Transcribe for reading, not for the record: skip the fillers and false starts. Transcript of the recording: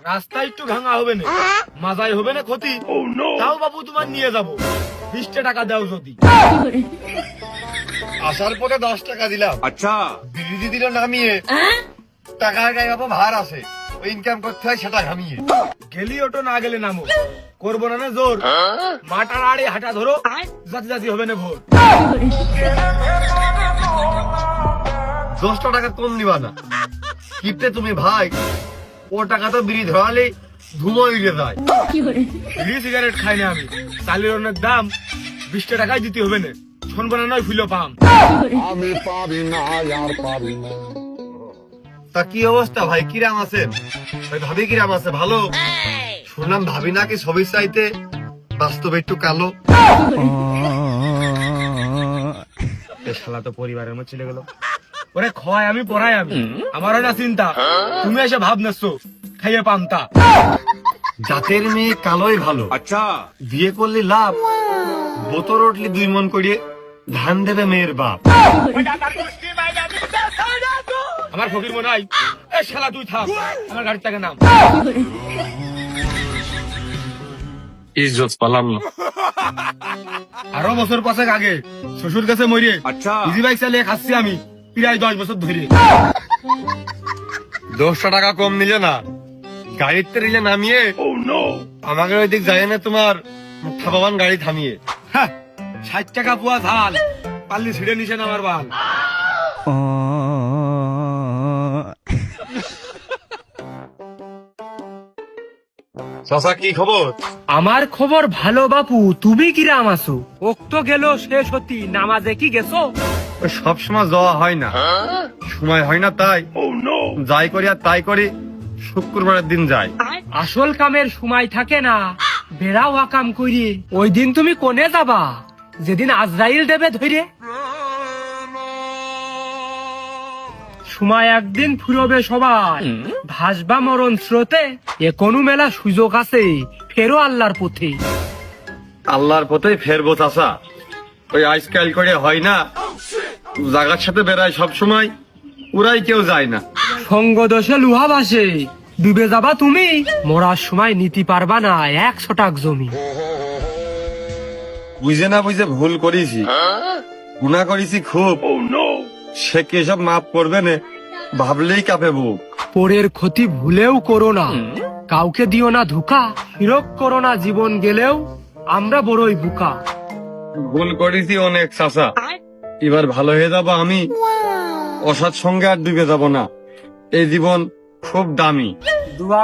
রাস্তা একটু ভাঙা হবে না, মাজাই হবে না ক্ষতি, তাও বাবু তোমার নিয়ে যাবো। 20 টাকা দাও যদি। আসার পথে 10 টাকা দিলাম। अच्छा বিরোধী দিল নামিয়ে টাকা গায়ে বাবা ভার আছে, ওই ইনকাম করতে হয় সেটা ঘামিয়ে। গেলি ওটো না গেলে নামো, করবো না জোর। মাটার আড়ে হাঁটা ধরো, জাতি জাতি হবে না ভোর। 10 টাকা কম নিবা না কিপতে তুমি ভাই, ও টাকা তো বিড়ি ধরালে ধুমো উড়ে যায়। বিড়ি সিগারেট খাই না আমি, চালের অনেক দাম, 20 টাকাই দিতে হবে না। শুনবো না নয় ফুলো পাম। তা কি অবস্থা ভাই, কিরাম আছেন? ভাই ভাবি কিরাম আছে? ভালো শুনলাম ভাবি নাকি ছবির চাইতে বাস্তবে একটু কালো। এ শালা তো পরিবারের মধ্যে চলে গেল। ওরে খয় আমি পড়াই আমি, আমারও না চিন্তা, তুমি এসে ভাব নেছো খাইয়ে পান্তা। জাতের মেয়ে কালোই ভালো, अच्छा বিয়ে করলে লাভ, বোতর উঠলি 2 মন করিয়ে ধান দেবে মেয়ের বাপ। আমার ফকির মনে হয়। এ শালা তুই থাক, আমার গাড়ির থেকে নাম। इज्जत पालाम ना আরো বছর 5 আগে শ্বশুর কাছে মরিয়ে अच्छा ইজি বাইক চালিয়ে খাচ্ছি আমি প্রায় 10 বছর ধরে। 10 টাকা কম নিলে না, গাড়িতে রিলে নামিয়ে আমাকে ওই দিক যায় না তোমার মুখাবান গাড়ি থামিয়ে। 60 টাকা পোয়া ধান পাল্লি ছিঁড়ে নিছেন আমার বাল। চাচা কি খবর? আমার খবর ভালো বাপু, তুমি কিরাম আছো? ওক্ত গেল শেষ হতি, নামাজে কি গেছো? ওই সব সময় যাওয়া হয় না, সময় হয় না, তাই যাই করি আর তাই করি, শুক্রবারের দিন যাই। আসল কামের সময় থাকে না, বেড়াও আকাম করি। ওই দিন তুমি কোনে যাবা? যেদিন আজরাইল দেবে ধরে। সময় একদিন ফুরবে সবাই, ভাসবা মরণ স্রোতে। এখনো মেলা সুযোগ আছে, ফেরো আল্লাহর পথে। আল্লাহর পথে ফেরবো চাচা, ওই আজকাল করে হয় না, জাগার সাথে বেড়ায় সব সময়, ওরাই কেউ যায় না। সঙ্গ দোষে লুহা ভাসে, ডুবে যাবা তুমি, মরার সময় নিতে পারবা না 100 টাক জমি। বুঝে না বুঝে ভুল করেছি, গুনাহ করেছি খুব, সে কে সব মাফ করবে না, ভাবলেই কাঁপে বুক। পরের ক্ষতি ভুলেও করো না, কাউকে দিও না ধোঁকা। হিরক করো না, জীবন গেলেও আমরা বড়ই বুকা। ভুল করেছি অনেক চাচা, এবার ভালো হয়ে যাবো আমি, অসৎ সঙ্গে আর ডুবে যাব না। এই জীবন খুব দামি। দোয়া